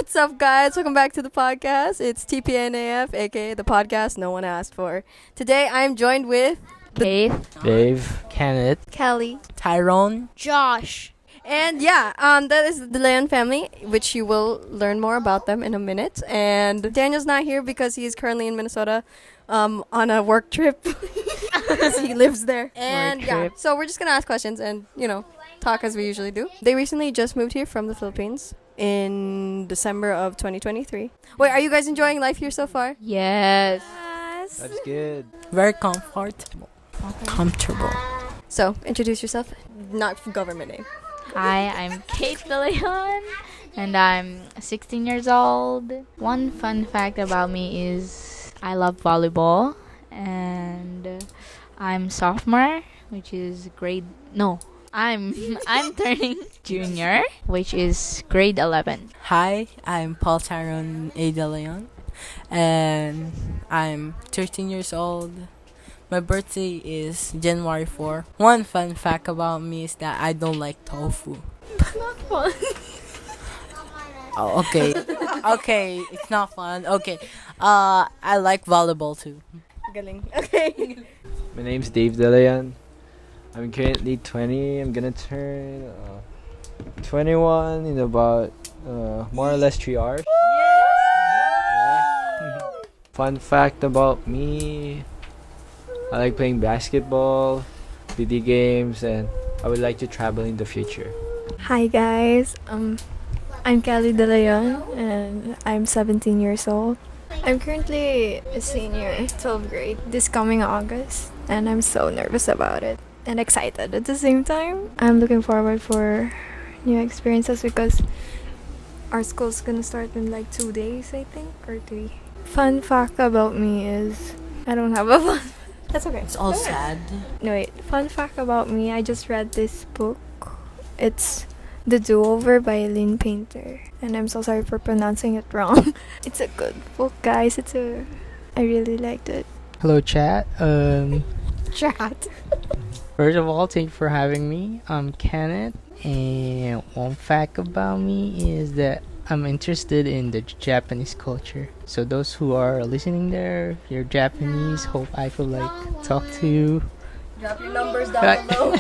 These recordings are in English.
What's up, guys? Welcome back to the podcast. It's TPNAF, aka the podcast no one asked for. Today, I'm joined with Dave, Kenneth, Kelly, Tyrone Josh. and that is the Leon family, which you will learn more about them in a minute. And Daniel's not here because he's currently in Minnesota on a work trip because he lives there. And so we're just gonna ask questions and talk as we usually do. They recently just moved here from the Philippines in December of 2023. Wait, are you guys enjoying life here so far? Yes. that's good. very comfortable. So, introduce yourself. Not government name. Hi, I'm Kate De Leon, and I'm 16 years old. One fun fact about me is I love volleyball, and I'm sophomore, which is I'm turning junior, which is grade 11. Hi, I'm Paul Tyrone De Leon, and I'm 13 years old. My birthday is January 4. One fun fact about me is that I don't like tofu. Not fun. Oh, okay. Okay, it's not fun. Okay. I like volleyball too. Galing. Okay. My name's Dave De Leon. I'm currently 20. I'm gonna turn 21 in about more or less 3 hours. Yeah. Fun fact about me: I like playing basketball, video games, and I would like to travel in the future. Hi guys, I'm Kelly De Leon and I'm 17 years old. I'm currently a senior in 12th grade this coming August, and I'm so nervous about it and excited at the same time. I'm looking forward for new experiences because our school's gonna start in like 2 days, I think, or 3. Fun fact about me is I don't have a fun. That's okay. It's all sad. No, wait. Fun fact about me, I just read this book. It's The Do-Over by Lynn Painter. And I'm so sorry for pronouncing it wrong. It's a good book, guys. I really liked it. Hello, chat. Chat. First of all, thank you for having me. I'm Kenneth, and one fact about me is that I'm interested in the Japanese culture. So those who are listening there, if you're Japanese, hope I could talk to you. Drop your numbers down below.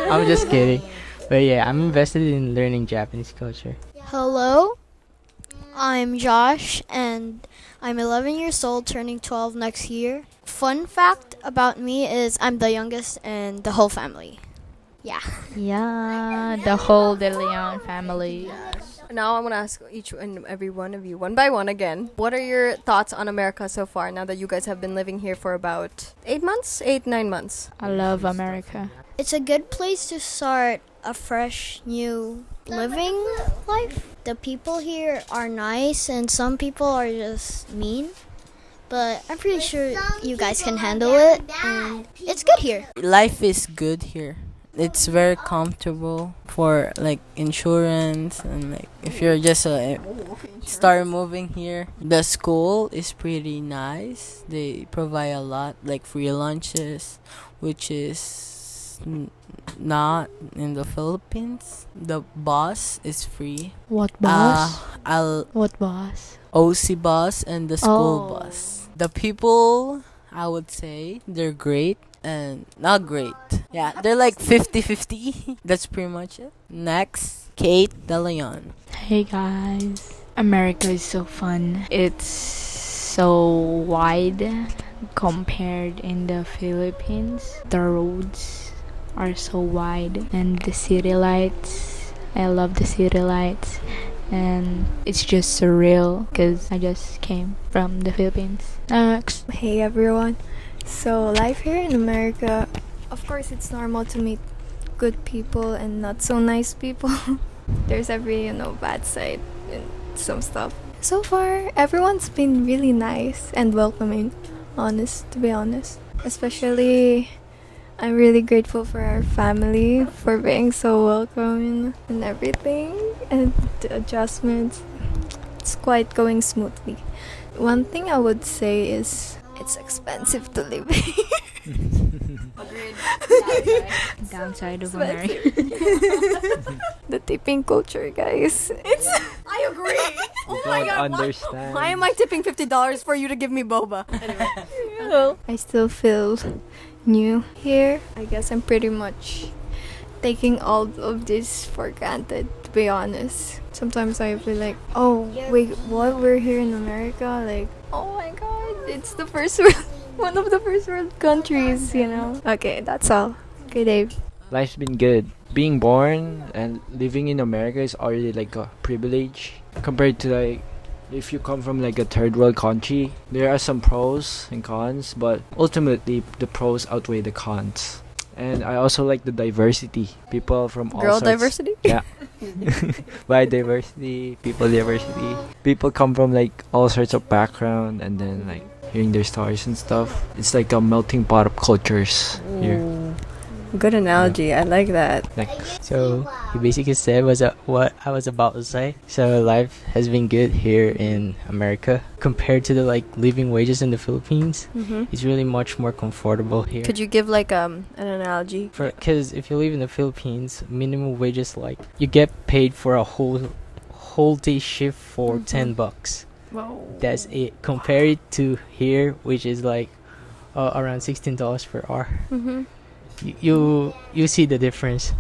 I'm just kidding. But yeah, I'm invested in learning Japanese culture. Hello, I'm Josh, and I'm 11 years old, turning 12 next year. Fun fact about me is I'm the youngest in the whole family. Yeah, the whole De Leon family. Now I want to ask each and every one of you, one by one again, what are your thoughts on America so far now that you guys have been living here for about 9 months? I love America. It's a good place to start a fresh new living life. The people here are nice, and some people are just mean, but I'm pretty sure you guys can handle it, and it's good here. Life is good here. It's very comfortable for like insurance, and like if you're just start moving here. The school is pretty nice. They provide a lot like free lunches, which is not in the Philippines. The bus is free. What bus? What bus? OC bus and the school bus. The people, I would say, they're great and not great. Yeah, they're like 50-50. That's pretty much it. Next, Kate De Leon. Hey guys. America is so fun. It's so wide compared in the Philippines. The roads are so wide, and the city lights. I love the city lights, and it's just surreal because I just came from the Philippines. Next. Hey everyone. So life here in America, of course it's normal to meet good people and not so nice people. There's every, bad side and some stuff. So far, everyone's been really nice and welcoming, to be honest. Especially, I'm really grateful for our family for being so welcoming and everything, and the adjustments. It's quite going smoothly. One thing I would say is it's expensive to live here. Downside of America. The tipping culture, guys. I agree. Oh my don't God, understand. Why am I tipping $50 for you to give me boba? Anyway. I still feel new here. I guess I'm pretty much taking all of this for granted, to be honest. Sometimes I feel like, oh, wait, what? We're here in America? Like, oh my god, it's the first world, one of the first world countries, you know? Okay, that's all. Okay, Dave. Life's been good. Being born and living in America is already like a privilege compared to like if you come from like a third world country. There are some pros and cons, but ultimately the pros outweigh the cons. And I also like the diversity. People from all Girl sorts. diversity? Yeah. Biodiversity, people diversity. People come from like all sorts of background, and then like hearing their stories and stuff. It's like a melting pot of cultures here. Good analogy. I like that. Like So he basically said what I was about to say. So life has been good here in America compared to the like living wages in the Philippines. Mm-hmm. It's really much more comfortable here. Could you give like an analogy? Because if you live in the Philippines, minimum wages like you get paid for a whole day shift for $10. Whoa. That's it. Compare it to here, which is like around $16 per hour. Mm-hmm. You see the difference.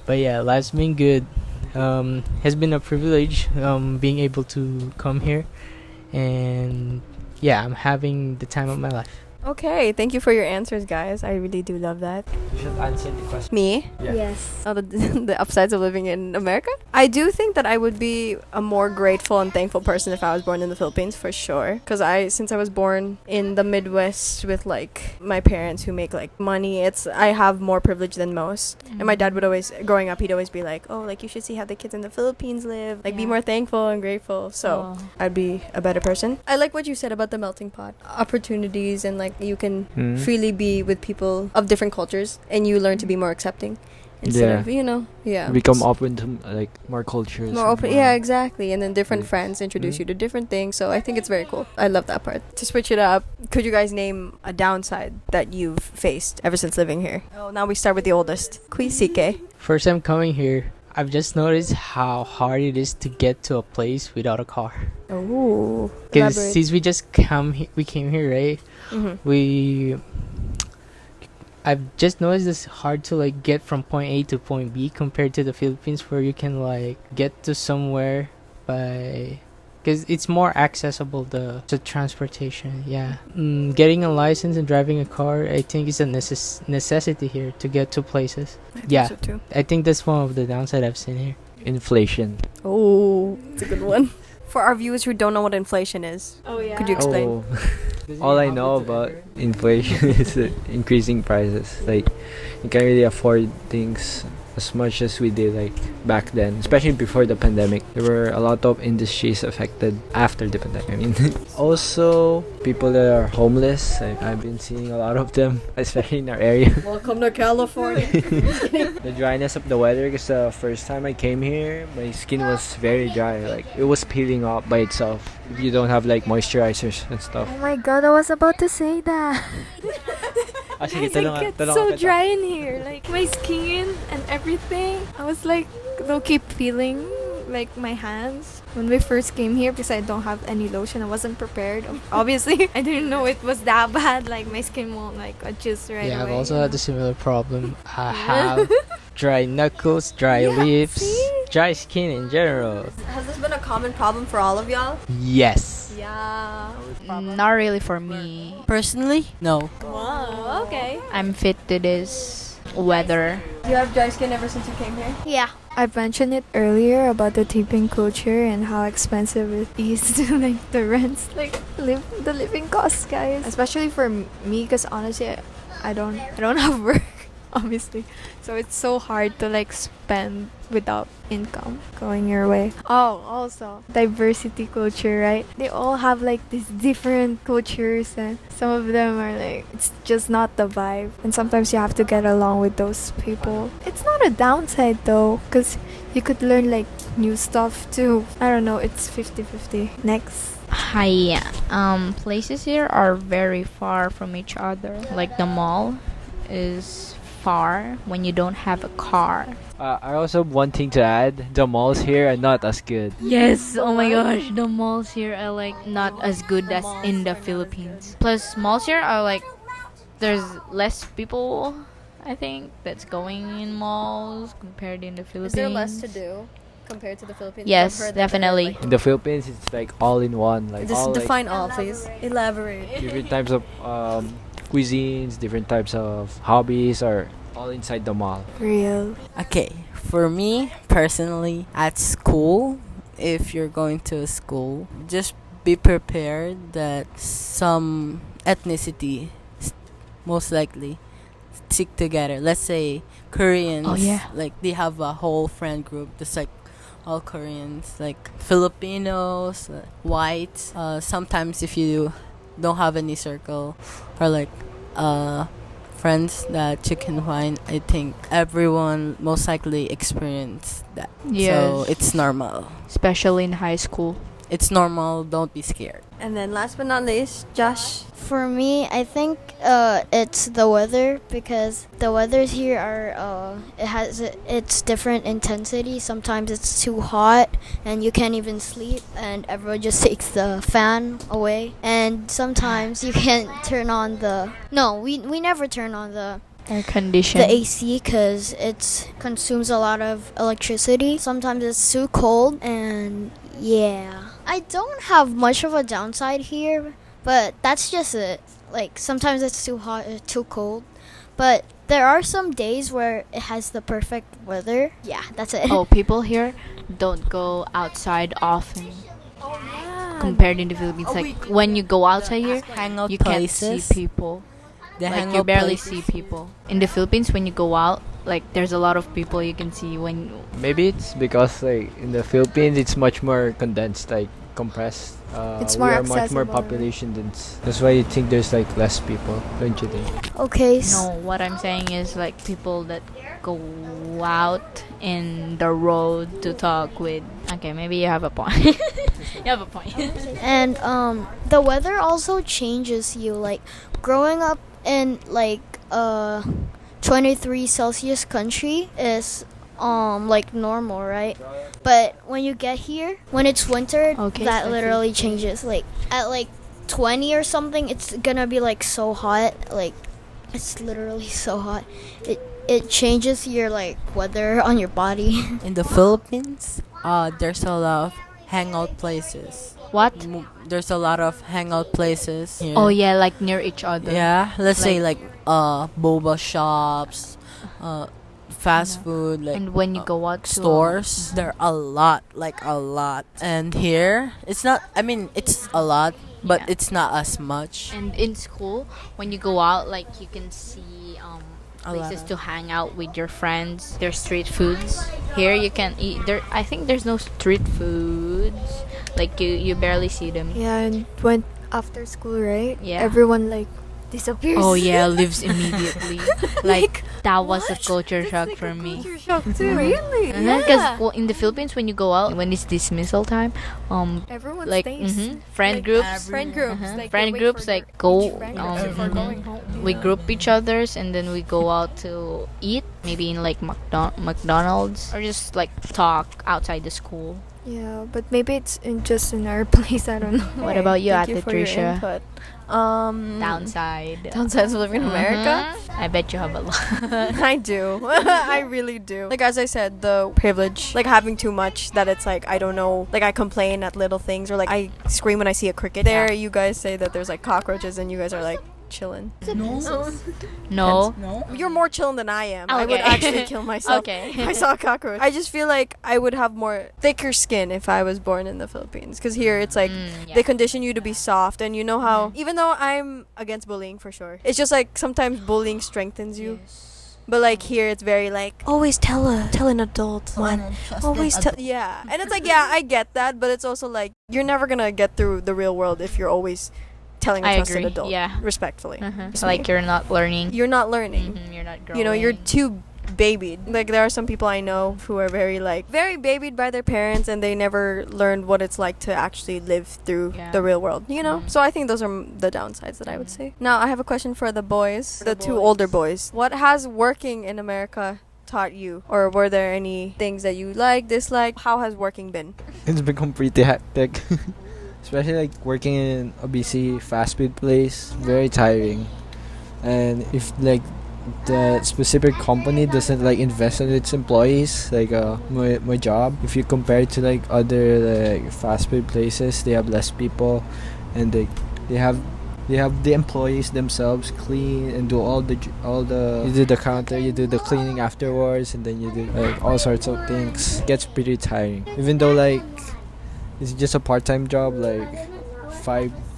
But yeah, life's been good. Has been a privilege being able to come here, and yeah, I'm having the time of my life. Okay, thank you for your answers, guys. I really do love that. you should answer the question. Me? Yeah. Yes. Oh, the upsides of living in America? I do think that I would be a more grateful and thankful person if I was born in the Philippines, for sure. Because since I was born in the Midwest with like my parents who make like money, I have more privilege than most. And my dad would always, growing up, he'd always be like, oh, like you should see how the kids in the Philippines live. Like be Yeah. more thankful and grateful. So I'd be a better person. I like what you said about the melting pot. Opportunities and like you can freely be with people of different cultures and you learn to be more accepting instead Yeah. of, you know, yeah. Become open to like more cultures. More and open, yeah, exactly. And then different Yeah. friends introduce Mhm. you to different things. So I think it's very cool. I love that part. To switch it up, could you guys name a downside that you've faced ever since living here? Oh, now we start with the oldest. Quisike. First time coming here, I've just noticed how hard it is to get to a place without a car. Oh, Because elaborate. since we came here, right? Mhm. I've just noticed it's hard to like get from point A to point B compared to the Philippines, where you can like get to somewhere by, because it's more accessible, the transportation. Yeah, getting a license and driving a car, I think is a necessity here to get to places. I think Yeah. so too. I think that's one of the downside I've seen here. Inflation. Oh, it's a good one. For our viewers who don't know what inflation is, Oh yeah. could you explain? Oh, all I know about inflation is increasing prices. Like you can't really afford things as much as we did like back then, especially before the pandemic. There were a lot of industries affected after the pandemic. I mean, also people that are homeless. I've been seeing a lot of them, especially in our area. Welcome to California. The dryness of the weather, because the first time I came here, my skin was very dry. Like it was peeling off by itself if you don't have like moisturizers and stuff. Oh my god, I was about to say that. Ah, sige, Guys, tulungan- it gets tulungan so kita. dry in here. Like my skin and everything. I was like low-key peeling like my hands when we first came here because I don't have any lotion. I wasn't prepared. Obviously, I didn't know it was that bad. Like my skin won't like adjust right Yeah, away. I've also had a similar problem. I have dry knuckles, dry lips, see? dry skin in general. Has this been a common problem for all of y'all? Yes. Yeah. Not really for me. Personally, no. Wow, okay. I'm fit to this weather. You have dry skin ever since you came here? Yeah. I mentioned it earlier about the tipping culture and how expensive it is to like the rents, like the living costs, guys. Especially for me, because honestly, I don't have work, obviously. So it's so hard to like spend without income going your way. Oh, also diversity culture, right? They all have like these different cultures, and some of them are like it's just not the vibe. And sometimes you have to get along with those people. It's not a downside though, because you could learn like new stuff too. I don't know. It's 50-50. Next. Hi. Places here are very far from each other. Like the mall is far when you don't have a car. I also have one thing to add. The malls here are not as good. Yes, oh my gosh, the malls here are like not as good as in the Philippines. Plus, malls here are like there's less people, I think, that's going in malls compared in the Philippines. Is there less to do compared to the Philippines? Yes, I've heard that they're, definitely. In the Philippines, it's like all in one. Like Just all like define all, please. Elaborate. different types of cuisines, different types of hobbies are all inside the mall. Real. Okay, for me personally, at school, if you're going to a school, just be prepared that some ethnicity most likely stick together. Let's say Koreans, Oh, yeah. like they have a whole friend group that's like all Koreans, like Filipinos, whites. Sometimes if you don't have any circle or like friends that you can find, I think everyone most likely experience that. Yes. So it's normal. Especially in high school. It's normal. Don't be scared. And then last but not least, Josh. For me, I think it's the weather because the weathers here are it's different intensity. Sometimes it's too hot and you can't even sleep, and everyone just takes the fan away. And sometimes you can't turn on we never turn on the Air condition. AC because it consumes a lot of electricity. Sometimes it's too cold, and yeah, I don't have much of a downside here, but that's just it. Like sometimes it's too hot or too cold, but there are some days where it has the perfect weather. Yeah, that's it. Oh, people here don't go outside often. Compared in the Philippines, like when you go outside here, Hangout you can't places. see people. The Like you hangout barely places. see people. In the Philippines, when you go out, like there's a lot of people you can see when. Maybe it's because like in the Philippines it's much more condensed, like compressed. It's We more are much more accessible. population dense. That's why you think there's like less people, don't you think? Okay. No, what I'm saying is like people that go out in the road to talk with. Okay, maybe you have a point. You have a point. And the weather also changes you. Like growing up in like 23 Celsius country is like normal, right? But when you get here, when it's winter, Okay, that so literally changes. Like at like 20 or something, it's gonna be like so hot. Like it's literally so hot. It changes your like weather on your body. In the Philippines, there's a lot of hangout places. What? There's a lot of hangout places here. Oh yeah, like near each other. Yeah, let's say like boba shops, fast food, like And when you go out to stores. There are a lot, like a lot. And here, it's not. I mean, it's a lot, but Yeah. it's not as much. And in school, when you go out, like you can see A lot places of- to hang out with your friends. There's street foods. Here you can eat. There, I think there's no street foods. Like you barely see them. Yeah, and when after school, right? Yeah. Everyone like disappears. Oh yeah, lives immediately. Like that was a culture shock for me. Culture shock too. Really? Because well, in the Philippines, when you go out, when it's dismissal time, Everyone like stays. friend Like, groups, Friend groups. uh-huh, Like, friend they wait groups for like their go each friend group before going home. we group each others and then we go out to eat, maybe in like McDonald's or just like talk outside the school. Yeah, but maybe it's just in our place. I don't know. What about you, Thank you Ate for your Tricia? input. Downside. Downsides of living in America? Mhm. I bet you have a lot. I do. I really do. Like as I said, the privilege, like having too much that it's like I don't know, like I complain at little things or like I scream when I see a cricket. There you guys say that there's like cockroaches and you guys are like chilling. No. You're more chilling than I am. I would Okay. actually kill myself Okay. if I saw a cockroach. I just feel like I would have more thicker skin if I was born in the Philippines because here it's like Yeah. they condition you to be soft and you know how even though I'm against bullying for sure, it's just like sometimes bullying strengthens you. But like here, it's very like always tell an adult. Always tell, yeah. And it's like yeah, I get that, but it's also like you're never gonna get through the real world if you're always telling a I trusted agree, adult. yeah. Respectfully, It's like you're not learning. you're not learning. You're not growing. You know, you're too babied. Like there are some people I know who are very babied by their parents, and they never learned what it's like to actually live through the real world, you know? So I think those are the downsides that I would say. Now I have a question for the boys, the two older boys. What has working in America taught you, or were there any things that you like, dislike? How has working been? It's become pretty hectic. Especially like working in a busy fast food place, very tiring. And if like the specific company doesn't like invest in its employees, like my job, if you compare it to like other like fast food places, they have less people, and they have the employees themselves clean and do all the you do the counter, you do the cleaning afterwards, and then you do like all sorts of things. It gets pretty tiring, even though like it's just a part-time job, like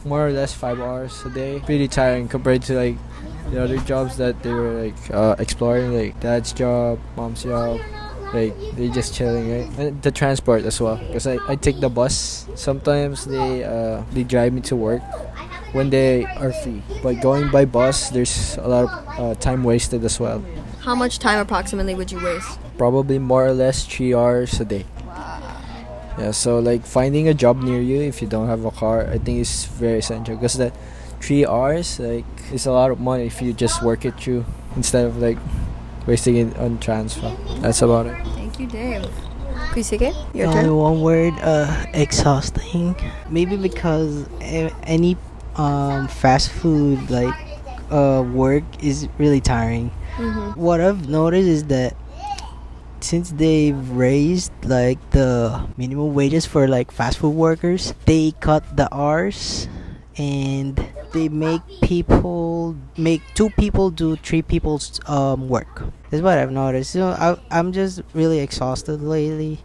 more or less 5 hours a day. Pretty tiring compared to like the other jobs that they were like exploring, like dad's job, mom's job. Like they're just chilling, right? And the transport as well, because I take the bus. Sometimes they drive me to work when they are free, but going by bus, there's a lot of time wasted as well. How much time approximately would you waste? Probably more or less 3 hours a day. Yeah, so like finding a job near you if you don't have a car, I think is very essential, because that 3 hours like is a lot of money if you just work it through instead of like wasting it on transfer. That's about it. Thank you, Dave. Kuisike, your Only turn. one word, exhausting. Maybe because any fast food like work is really tiring. What I've noticed is that since they've raised like the minimum wages for like fast food workers, they cut the hours and they make two people do three people's work. That's what I've noticed. I'm just really exhausted lately,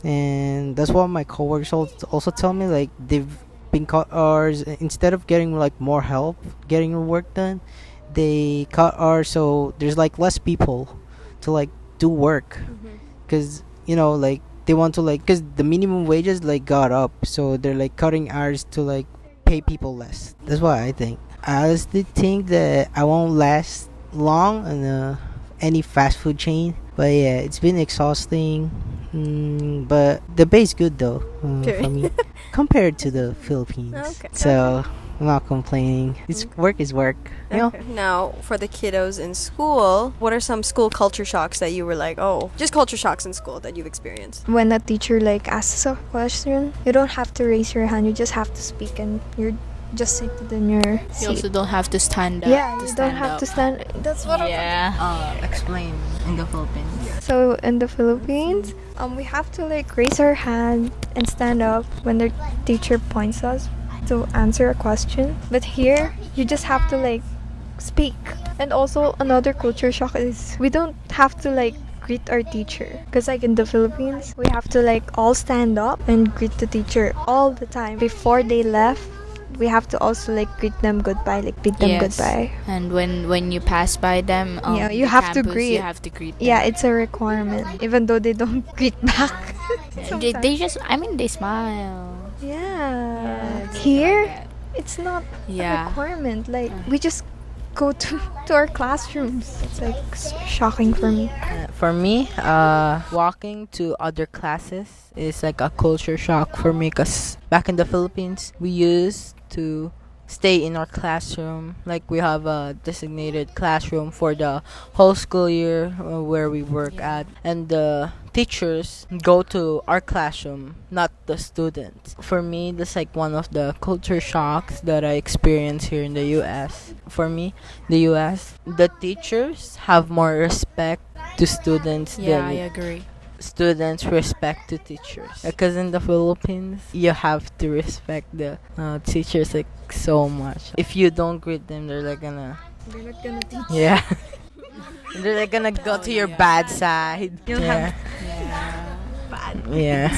and that's what my coworkers also tell me. Like they've been cut hours instead of getting like more help getting the work done. They cut hours so there's like less people to like do work, because like they want to like, because the minimum wages like got up, so they're like cutting hours to like pay people less. That's what I think. I honestly think that I won't last long in any fast food chain, but yeah, it's been exhausting. But the pay is good though, for me compared to the Philippines. Okay. So I'm not complaining. It's work is work. You know? Okay. Now, for the kiddos in school, what are some school culture shocks that you were like, oh, just culture shocks in school that you've experienced? When a teacher like asks a question, you don't have to raise your hand. You just have to speak, and you're just seated in your seat. You also don't have to stand up. Yeah, you don't have to stand. That's what Explain in the Philippines. So in the Philippines, we have to like raise our hand and stand up when the teacher points us to answer a question. But here, you just have to like speak. And also another culture shock is we don't have to like greet our teacher, because like in the Philippines, we have to like all stand up and greet the teacher all the time. Before they left, we have to also like greet them goodbye, like bid them goodbye. And when you pass by them, Yeah, you the have to campus, greet. You have to greet them. Yeah, it's a requirement, even though they don't greet back. They just, I mean, they smile. Yeah. it's Here, like that. it's not Yeah. a requirement. Like we just go to our classrooms. It's like shocking for me. For me, walking to other classes is like a culture shock for me, because back in the Philippines, we used to stay in our classroom. Like we have a designated classroom for the whole school year where we work at, and the teachers go to our classroom, not the students. For me, that's like one of the culture shocks that I experience here in the US. For me, the US, the teachers have more respect to students Yeah, I than agree. students respect to teachers. Because in the Philippines, you have to respect the teachers like so much. If you don't greet them, they're like gonna, They're not gonna teach. yeah. They're like gonna go to your bad side. Yeah. Yeah.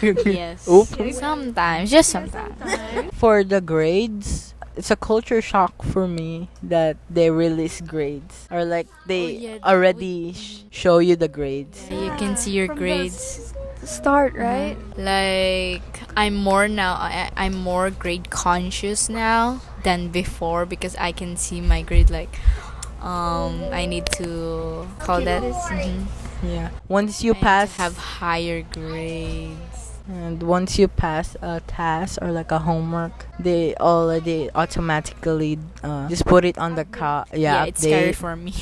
Yes. Oops. Sometimes, just sometimes. For the grades, it's a culture shock for me that they release grades, or like they yeah, already show you the grades. You can see your From grades. the start, right? Like I'm more now. I'm more grade conscious now than before, because I can see my grade like, I need to call that. Yeah. Once you I need to pass have higher grades. And once you pass a task or like a homework, they already automatically just put it on the It's scary update. for me.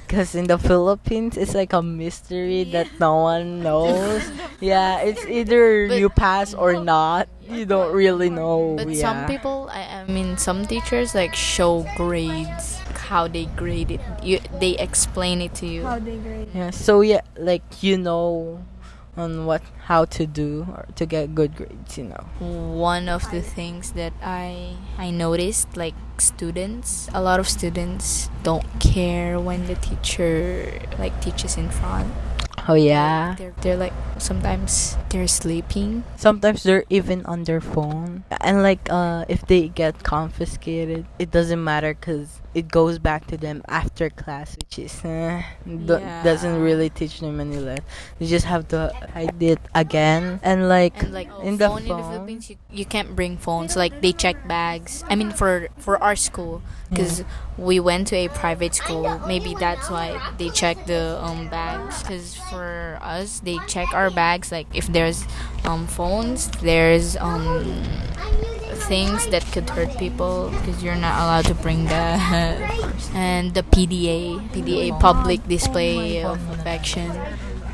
Because in the Philippines, it's like a mystery that no one knows. Yeah, it's either But- you pass or not. You don't really know. But yeah. some people, I mean, some teachers like show grades, how they grade it. They explain it to you. they grade? Yeah. So yeah, like you know, on how to do or to get good grades. You know. One of the things that I noticed, like students, a lot of students don't care when the teacher like teaches in front. Oh yeah. They're like sometimes they're sleeping. Sometimes they're even on their phone, and like if they get confiscated, it doesn't matter because it goes back to them after class, which is doesn't really teach them any lesson. They just have to hide it again, and like And like in the phone in the phone. Philippines, you can't bring phones. Like they check bags. I mean for our school, because we went to a private school. Maybe that's why they check the bags. Because for us, they check our bags. Like if there's phones, there's things that could hurt people, because you're not allowed to bring that. And the PDA, public display of affection.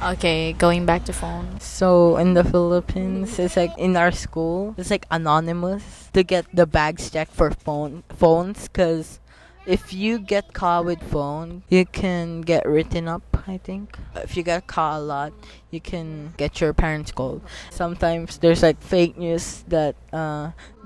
Okay, going back to phones. So in the Philippines, it's like in our school, it's like anonymous to get the bags checked for phones, because if you get caught with phone, you can get written up, I think. If you get caught a lot, you can get your parents called. Sometimes there's like fake news that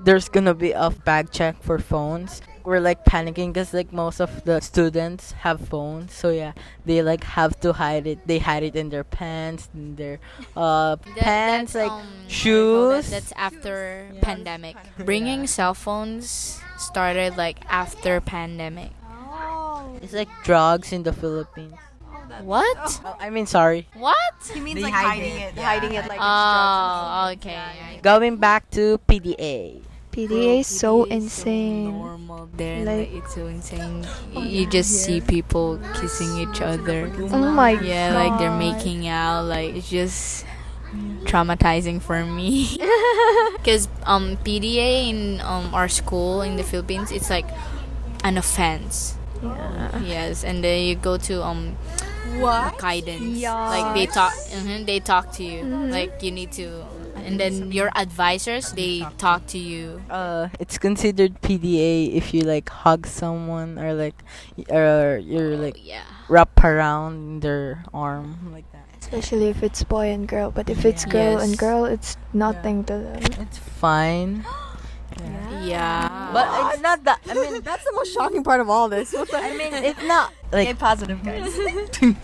there's gonna be a bag check for phones. We're like panicking because like most of the students have phones, so yeah, they like have to hide it. They hide it in their pants, in their pants, like shoes. That's after pandemic. Bringing cell phones started like after pandemic. It's like drugs in the Philippines. What? Oh, I mean, sorry. What? He means like hiding it like Oh, okay. Going back to PDA. PDA is so PDA insane. normal there, Like- like it's so insane. You just see people kissing each other. Oh my Yeah, god. like they're making out. Like it's just traumatizing for me. Because PDA in our school in the Philippines, it's like an offense. Yeah. Yes, and then you go to guidance. Like they talk to you. Like you need to, and then your advisors, they talk to you. It's considered PDA if you like hug someone or like or you're like Yeah. wrap around their arm like that. Especially if it's boy and girl, but if it's girl and Yes. girl, it's nothing to them. It's fine. Yeah. But it's not that. I mean, That's the most shocking part of all this. What the I mean, it's not like positive, guys.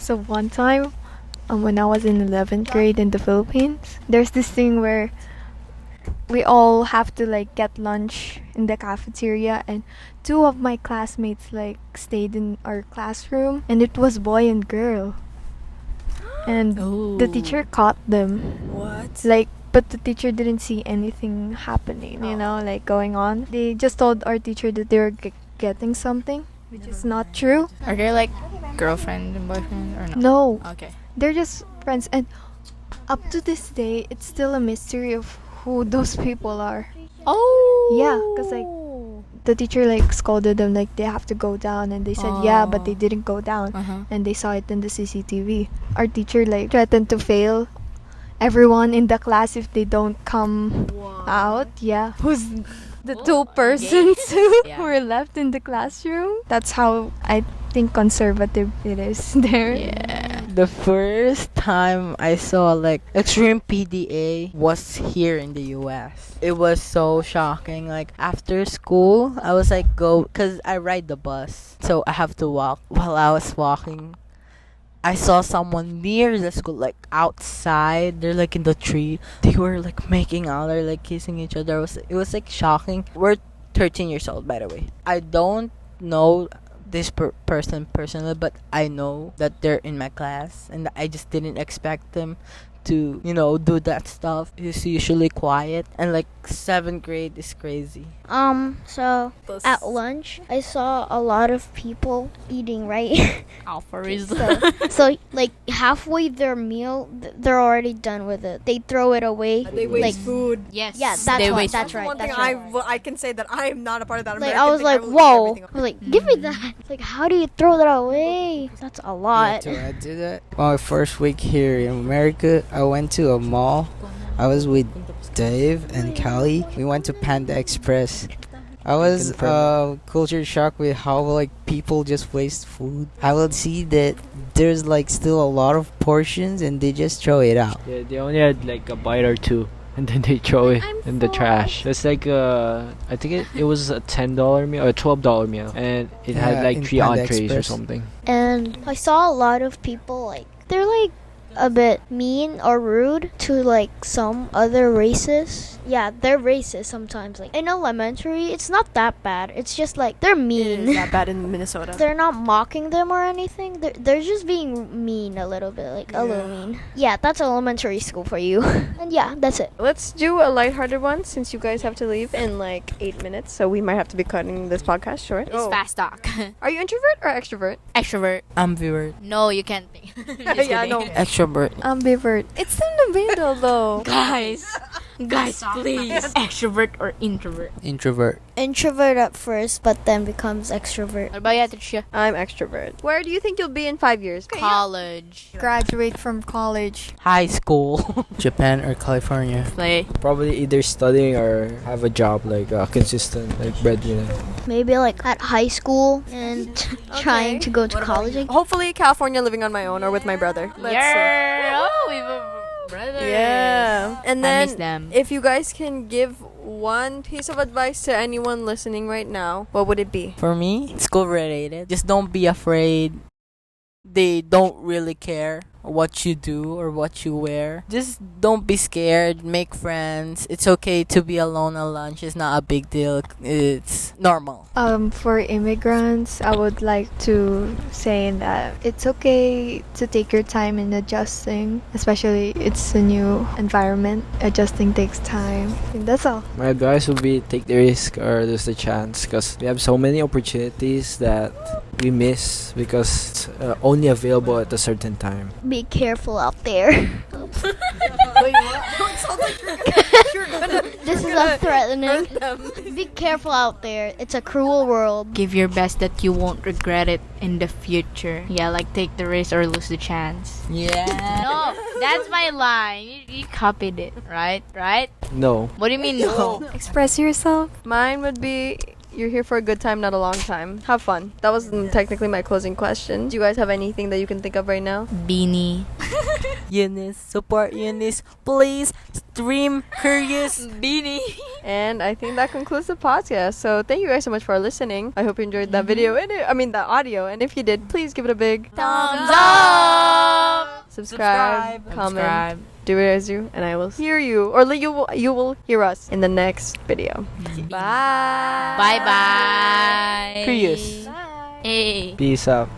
So one time, when I was in 11th grade in the Philippines, there's this thing where we all have to like get lunch in the cafeteria, and two of my classmates like stayed in our classroom, and it was boy and girl, and the teacher caught them. What? Like, but the teacher didn't see anything happening, you know, like going on. They just told our teacher that they were getting something, which is not true. Are they like girlfriend and boyfriend or no? No, Okay. they're just friends, and up to this day, it's still a mystery of who those people are. Oh. Yeah, 'cause, like, the teacher like scolded them like they have to go down, and they said yeah, but they didn't go down, and they saw it in the CCTV. Our teacher like threatened to fail everyone in the class if they don't come out. Yeah, who's the two persons who Yeah. were left in the classroom? That's how I think conservative it is there. Yeah. the first time I saw like extreme PDA was here in the US. It was so shocking. Like after school, I was like cuz I ride the bus. So I have to walk. While I was walking, I saw someone near the school, like outside. They're like in the tree. They were like making out or like kissing each other. It was like shocking. We're 13 years old, by the way. I don't know this person personally, but I know that they're in my class, and I just didn't expect them to, do that stuff. He's usually quiet, and like 7th grade is crazy. So at lunch, I saw a lot of people eating, right? Alpharism. So like halfway their meal, they're already done with it. They throw it away. They waste like, food. Yes. Yeah, that's they right. waste That's food. right. One thing That's right. I can say that I am not a part of that. Like American I was thing. like, will eat whoa! everything I was like, give me that. Like, how do you throw that away? That's a lot. To add to that, my first week here in America, I went to a mall. I was with Dave and Callie. We went to Panda Express. I was culture shocked with how like people just waste food. I would see that there's like still a lot of portions and they just throw it out. Yeah, they only had like a bite or two, and then they throw it in the trash. It's like I think it was a $10 meal or a $12 meal, and it had Yeah, like in 3 Panda entrees or Express. something. And I saw a lot of people like they're like a bit mean or rude to like some other races. Yeah, they're racist sometimes. Like in elementary, it's not that bad. It's just like they're It mean. is that bad in Minnesota. They're not mocking them or anything. They're just being mean a little bit, like a little mean. Yeah, that's elementary school for you. And yeah, that's it. Let's do a lighthearted one since you guys have to leave in like 8 minutes, so we might have to be cutting this podcast short. It's fast talk. Are you introvert or extrovert? Extrovert. Ambivert. No, you can't think. Just Yeah, kidding. no. Extrovert. Ambivert. It's in the middle though. Guys, please. Extrovert or introvert? Introvert. Introvert at first, but then becomes extrovert. What about you, Tricia? I'm extrovert. Where do you think you'll be in 5 years? College. Graduate from college. High school. Japan or California. Play. Probably either studying or have a job like consistent, like breadwinner. Maybe like at high school and trying to go to college. Hopefully, California, living on my own or with my brother. Let's see. Yeah. Oh, we have a brother. Yeah. And I miss then, them. if you guys can give one piece of advice to anyone listening right now, what would it be? For me, school related. Just don't be afraid. They don't really care what you do or what you wear. Just don't be scared. Make friends. It's okay to be alone at lunch. It's not a big deal. It's normal. For immigrants, I would like to say that it's okay to take your time in adjusting, especially it's a new environment. Adjusting takes time. And that's all. My advice would be take the risk or lose the chance, because we have so many opportunities that we miss because it's only available at a certain time. Be careful out there. This is a threatening. Be careful out there. It's a cruel world. Give your best that you won't regret it in the future. Yeah, like take the risk or lose the chance. Yeah. No, that's my line. You copied it, right? Right? No. What do you mean no? Express yourself. Mine would be you're here for a good time, not a long time. Have fun. That was technically my closing question. Do you guys have anything that you can think of right now? Beanie. Eunice, support Eunice. Please stream Curious. Beanie. And I think that concludes the podcast. So thank you guys so much for listening. I hope you enjoyed that video and the audio. And if you did, please give it a big Thumbs up. subscribe, comment, Subscribe. do as you, and I will hear you, or you will hear us in the next video. Bye. Bye bye. Curious. Hey. Peace out.